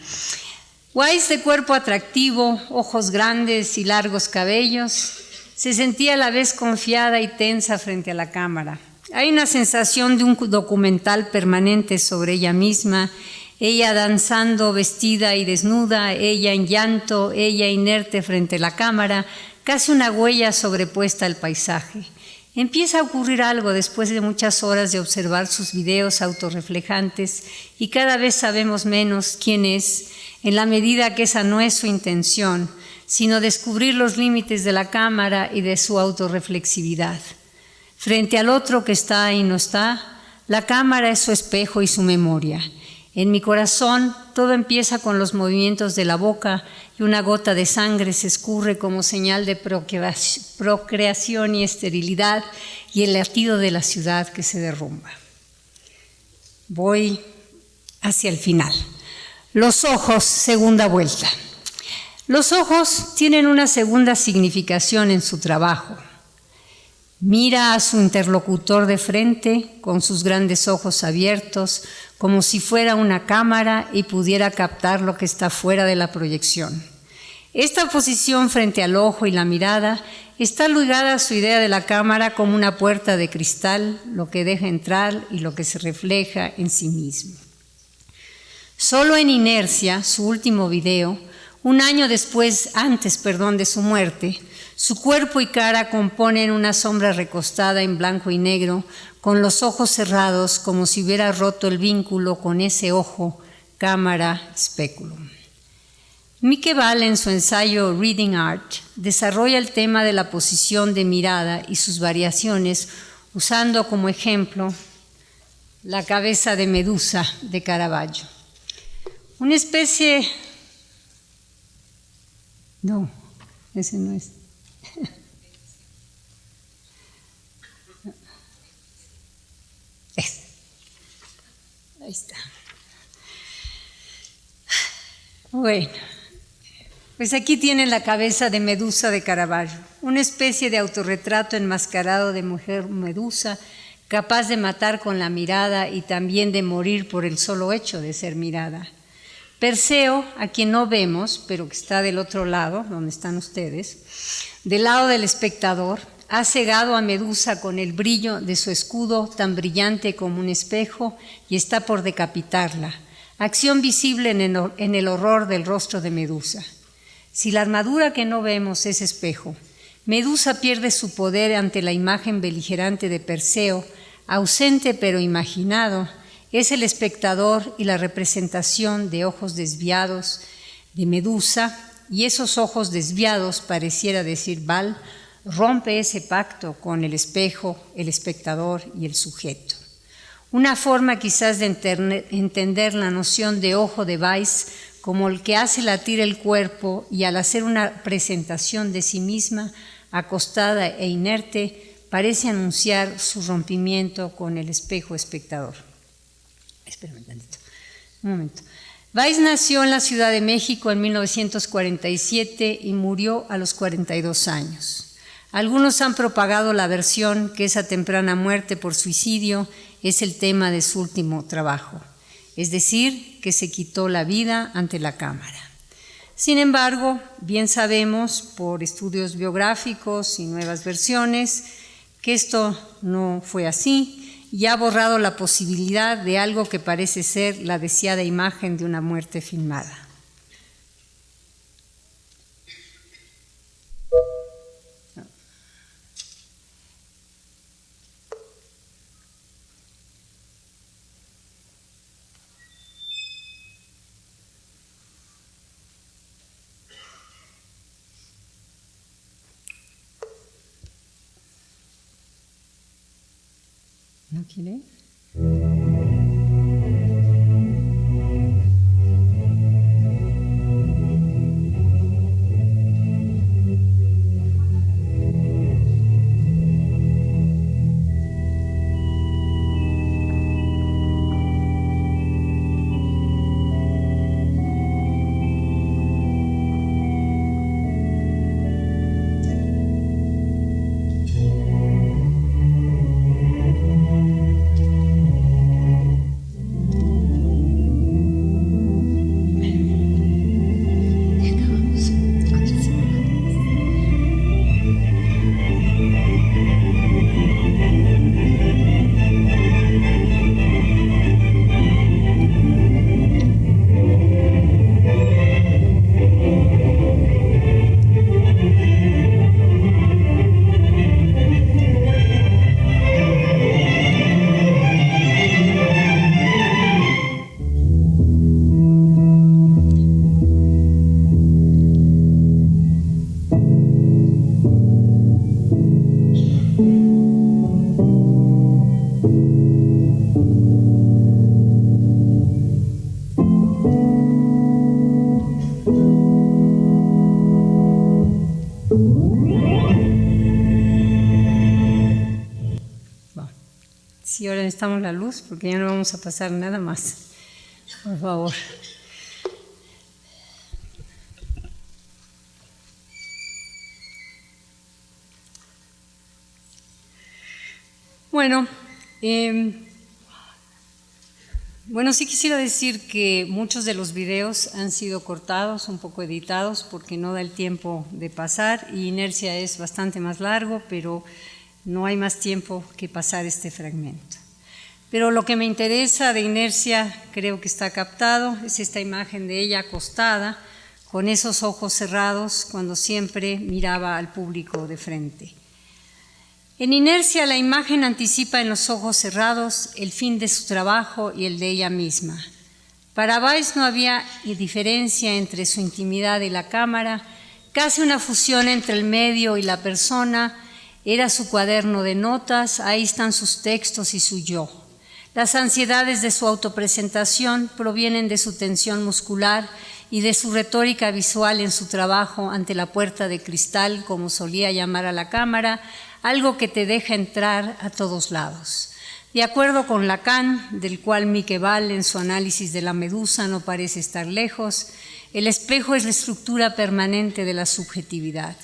Weiss, de cuerpo atractivo, ojos grandes y largos cabellos, se sentía a la vez confiada y tensa frente a la cámara. Hay una sensación de un documental permanente sobre ella misma, ella danzando vestida y desnuda, ella en llanto, ella inerte frente a la cámara, casi una huella sobrepuesta al paisaje. Empieza a ocurrir algo después de muchas horas de observar sus videos autorreflejantes y cada vez sabemos menos quién es, en la medida que esa no es su intención, sino descubrir los límites de la cámara y de su autorreflexividad. Frente al otro que está y no está, la cámara es su espejo y su memoria. En mi corazón todo empieza con los movimientos de la boca y una gota de sangre se escurre como señal de procreación y esterilidad y el latido de la ciudad que se derrumba. Voy hacia el final. Los ojos, segunda vuelta. Los ojos tienen una segunda significación en su trabajo. Mira a su interlocutor de frente con sus grandes ojos abiertos, como si fuera una cámara y pudiera captar lo que está fuera de la proyección. Esta posición frente al ojo y la mirada está ligada a su idea de la cámara como una puerta de cristal, lo que deja entrar y lo que se refleja en sí mismo. Solo en Inercia, su último video, un año antes de su muerte, su cuerpo y cara componen una sombra recostada en blanco y negro, con los ojos cerrados como si hubiera roto el vínculo con ese ojo, cámara, speculum. Mike Ball, en su ensayo Reading Art, desarrolla el tema de la posición de mirada y sus variaciones, usando como ejemplo la cabeza de Medusa de Caravaggio. Una especie... No, ese no es. Ahí está. Bueno, pues aquí tienen la cabeza de Medusa de Caravaggio, una especie de autorretrato enmascarado de mujer medusa, capaz de matar con la mirada y también de morir por el solo hecho de ser mirada. Perseo, a quien no vemos, pero que está del otro lado, donde están ustedes, del lado del espectador, ha cegado a Medusa con el brillo de su escudo tan brillante como un espejo y está por decapitarla, acción visible en el horror del rostro de Medusa. Si la armadura que no vemos es espejo, Medusa pierde su poder ante la imagen beligerante de Perseo, ausente pero imaginado, es el espectador y la representación de ojos desviados de Medusa, y esos ojos desviados, pareciera decir Ball, rompe ese pacto con el espejo, el espectador y el sujeto. Una forma quizás de entender la noción de ojo de Weiss como el que hace latir el cuerpo y al hacer una presentación de sí misma, acostada e inerte, parece anunciar su rompimiento con el espejo espectador. Espérame un tantito, un momento. Weiss nació en la Ciudad de México en 1947 y murió a los 42 años. Algunos han propagado la versión que esa temprana muerte por suicidio es el tema de su último trabajo, es decir, que se quitó la vida ante la cámara. Sin embargo, bien sabemos por estudios biográficos y nuevas versiones que esto no fue así y ha borrado la posibilidad de algo que parece ser la deseada imagen de una muerte filmada. quiere. Sí, ahora necesitamos la luz porque ya no vamos a pasar nada más. Por favor. Bueno, sí quisiera decir que muchos de los videos han sido cortados, un poco editados, porque no da el tiempo de pasar, y Inercia es bastante más largo, pero no hay más tiempo que pasar este fragmento. Pero lo que me interesa de Inercia, creo que está captado, es esta imagen de ella acostada, con esos ojos cerrados, cuando siempre miraba al público de frente. En Inercia, la imagen anticipa en los ojos cerrados el fin de su trabajo y el de ella misma. Para Weiss no había diferencia entre su intimidad y la cámara, casi una fusión entre el medio y la persona. Era su cuaderno de notas, ahí están sus textos y su yo. Las ansiedades de su autopresentación provienen de su tensión muscular y de su retórica visual en su trabajo ante la puerta de cristal, como solía llamar a la cámara, algo que te deja entrar a todos lados. De acuerdo con Lacan, del cual Miqueval en su análisis de la medusa no parece estar lejos, el espejo es la estructura permanente de la subjetividad.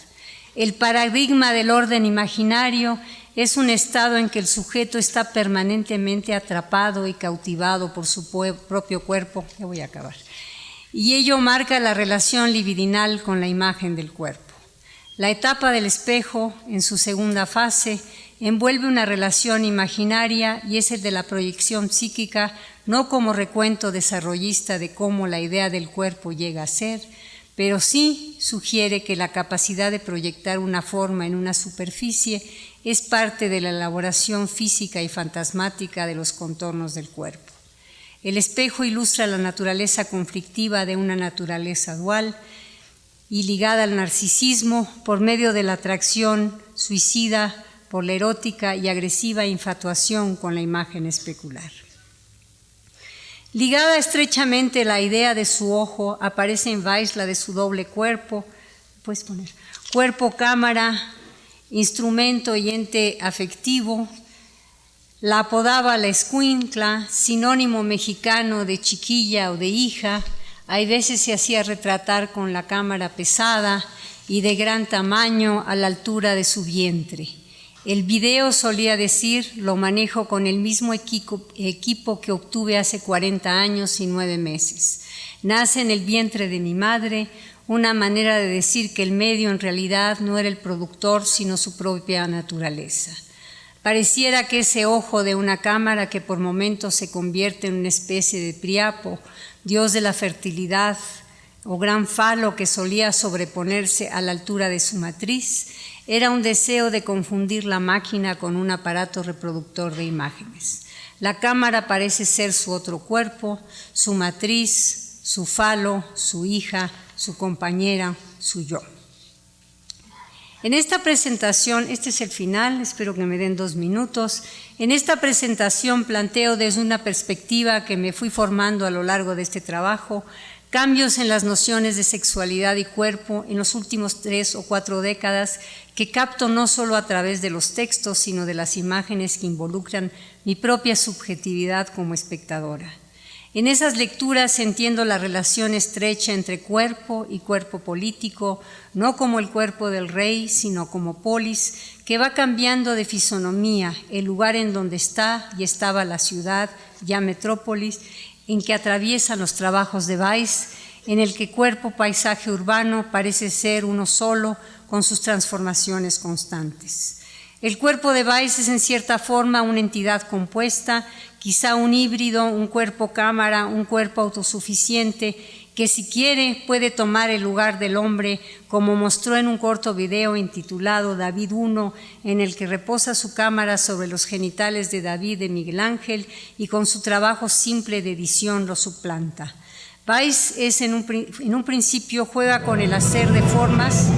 El paradigma del orden imaginario es un estado en que el sujeto está permanentemente atrapado y cautivado por su propio cuerpo. Ya voy a acabar. Y ello marca la relación libidinal con la imagen del cuerpo. La etapa del espejo, en su segunda fase, envuelve una relación imaginaria y es el de la proyección psíquica, no como recuento desarrollista de cómo la idea del cuerpo llega a ser, pero sí sugiere que la capacidad de proyectar una forma en una superficie es parte de la elaboración física y fantasmática de los contornos del cuerpo. El espejo ilustra la naturaleza conflictiva de una naturaleza dual y ligada al narcisismo por medio de la atracción suicida por la erótica y agresiva infatuación con la imagen especular. Ligada estrechamente la idea de su ojo, aparece en Weiss la de su doble cuerpo, puedes poner, cuerpo, cámara, instrumento y ente afectivo. La apodaba la escuincla, sinónimo mexicano de chiquilla o de hija. Hay veces se hacía retratar con la cámara pesada y de gran tamaño a la altura de su vientre. El video, solía decir, lo manejo con el mismo equipo que obtuve hace 40 años y 9 meses. Nace en el vientre de mi madre, una manera de decir que el medio en realidad no era el productor, sino su propia naturaleza. Pareciera que ese ojo de una cámara que por momentos se convierte en una especie de Priapo, dios de la fertilidad, o gran falo que solía sobreponerse a la altura de su matriz, era un deseo de confundir la máquina con un aparato reproductor de imágenes. La cámara parece ser su otro cuerpo, su matriz, su falo, su hija, su compañera, su yo. En esta presentación, este es el final, espero que me den 2 minutos. En esta presentación planteo desde una perspectiva que me fui formando a lo largo de este trabajo, cambios en las nociones de sexualidad y cuerpo en los últimos 3 o 4 décadas que capto no solo a través de los textos, sino de las imágenes que involucran mi propia subjetividad como espectadora. En esas lecturas entiendo la relación estrecha entre cuerpo y cuerpo político, no como el cuerpo del rey, sino como polis, que va cambiando de fisonomía, el lugar en donde está y estaba la ciudad, ya metrópolis, en que atraviesan los trabajos de Weiss, en el que cuerpo-paisaje urbano parece ser uno solo, con sus transformaciones constantes. El cuerpo de Weiss es en cierta forma una entidad compuesta, quizá un híbrido, un cuerpo-cámara, un cuerpo autosuficiente, que si quiere puede tomar el lugar del hombre, como mostró en un corto video intitulado David I, en el que reposa su cámara sobre los genitales de David de Miguel Ángel y con su trabajo simple de edición lo suplanta. Weiss en un principio juega con el hacer de formas.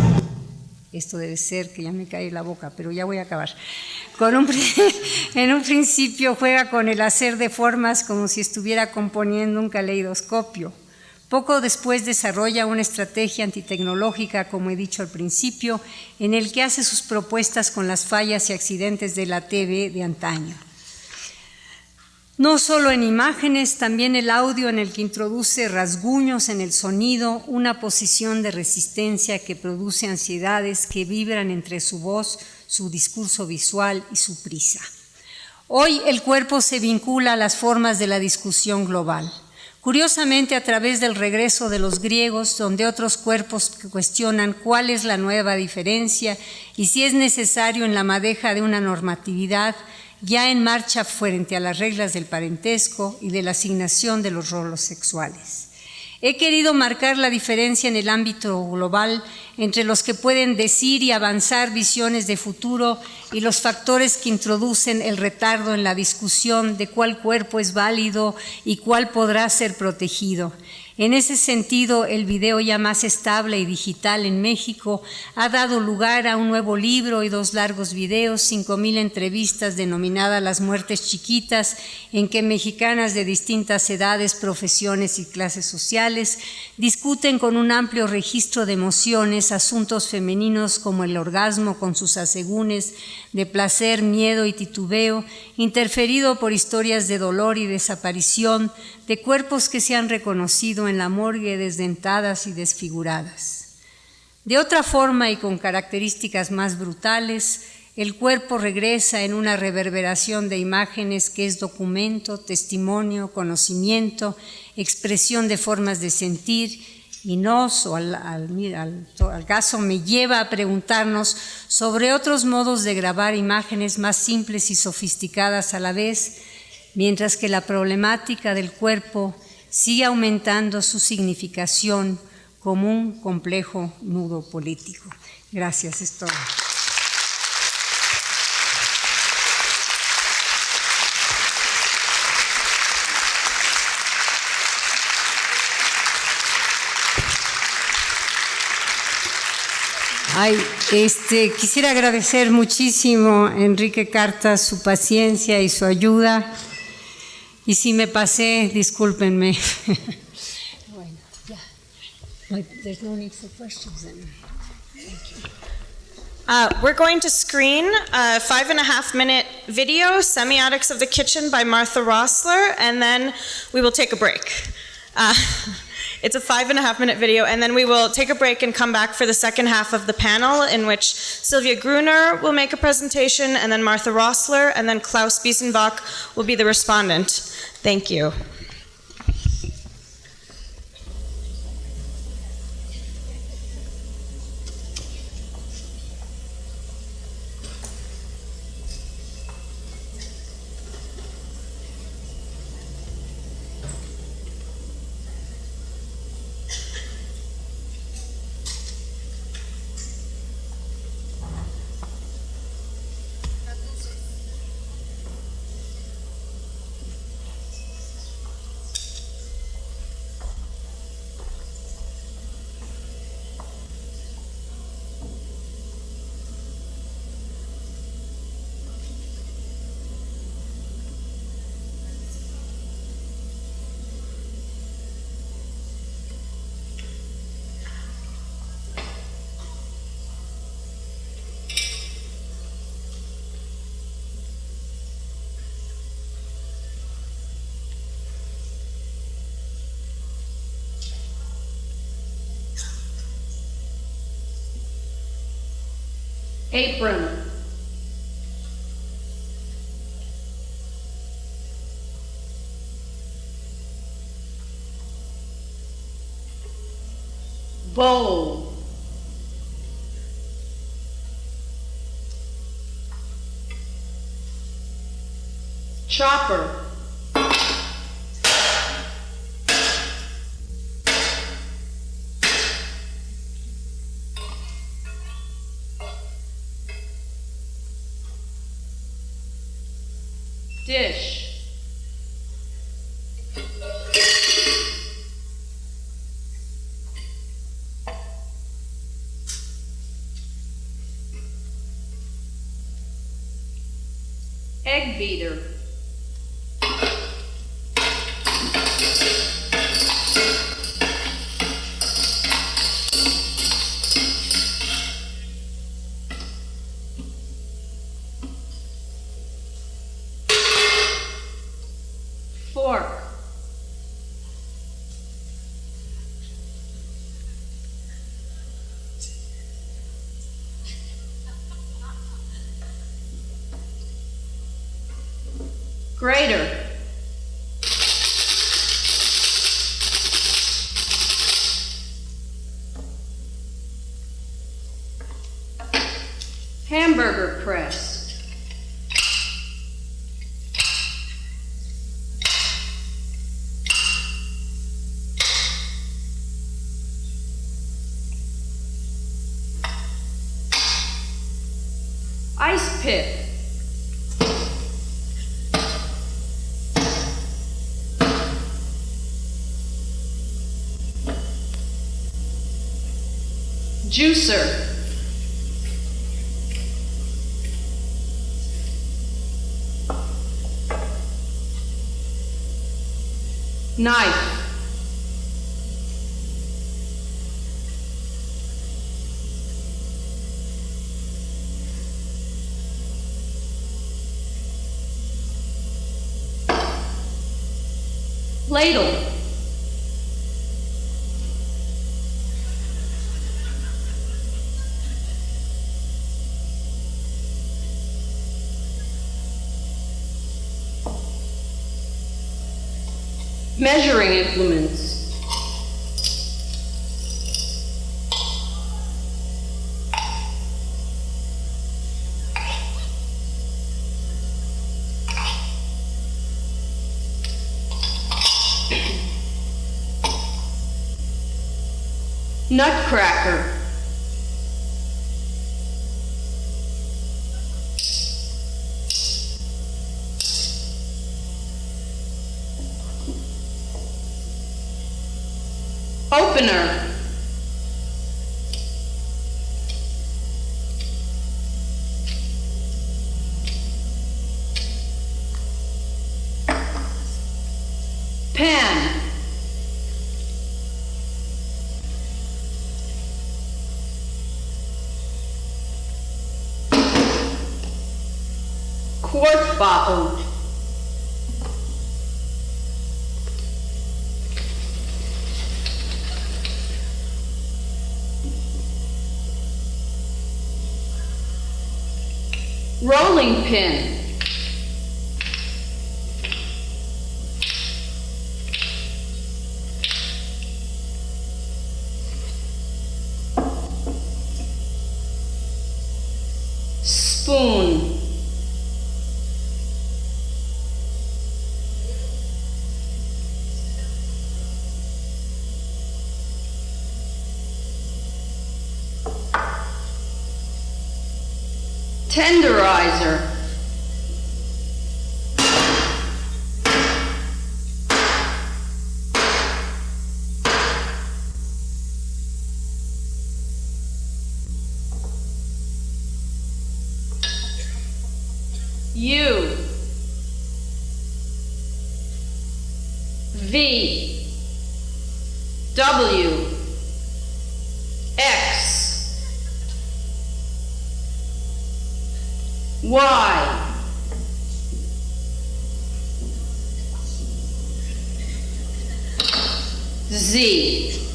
Esto debe ser que ya me cae la boca, pero ya voy a acabar. En un principio juega con el hacer de formas como si estuviera componiendo un caleidoscopio. Poco después desarrolla una estrategia antitecnológica, como he dicho al principio, en el que hace sus propuestas con las fallas y accidentes de la TV de antaño. No solo en imágenes, también el audio en el que introduce rasguños en el sonido, una posición de resistencia que produce ansiedades que vibran entre su voz, su discurso visual y su prisa. Hoy el cuerpo se vincula a las formas de la discusión global. Curiosamente, a través del regreso de los griegos, donde otros cuerpos cuestionan cuál es la nueva diferencia y si es necesario en la madeja de una normatividad, ya en marcha frente a las reglas del parentesco y de la asignación de los roles sexuales. He querido marcar la diferencia en el ámbito global entre los que pueden decir y avanzar visiones de futuro y los factores que introducen el retardo en la discusión de cuál cuerpo es válido y cuál podrá ser protegido. En ese sentido, el video ya más estable y digital en México ha dado lugar a un nuevo libro y 2 largos videos, 5,000 entrevistas denominadas Las Muertes Chiquitas, en que mexicanas de distintas edades, profesiones y clases sociales discuten con un amplio registro de emociones asuntos femeninos como el orgasmo con sus asegúnes de placer, miedo y titubeo, interferido por historias de dolor y desaparición, de cuerpos que se han reconocido en la morgue desdentadas y desfiguradas. De otra forma y con características más brutales, el cuerpo regresa en una reverberación de imágenes que es documento, testimonio, conocimiento, expresión de formas de sentir, y nos, o al caso, me lleva a preguntarnos sobre otros modos de grabar imágenes más simples y sofisticadas a la vez, mientras que la problemática del cuerpo sigue aumentando su significación como un complejo nudo político. Gracias, es todo. Quisiera agradecer muchísimo a Enrique Cartas su paciencia y su ayuda. Y si me pasé, discúlpenme. Bueno, ya. There's no need for questions then. We're going to screen a 5.5-minute video, Semiotics of the Kitchen by Martha Rossler, and then we will take a break. It's a 5.5-minute video, and then we will take a break and come back for the second half of the panel, in which Sylvia Gruner will make a presentation, and then Martha Rossler, and then Klaus Biesenbach will be the respondent. Thank you. Apron. Bowl. Chopper. Dish. Egg beater. Fork. Grater. Hamburger press. Ice pick. Juicer. Knife. Ladle. Measuring implements. Nutcracker. Opener. Pen. Quart bottle. Rolling pin. Spoon. Tenderizer. U. V. W. X. Y. Z.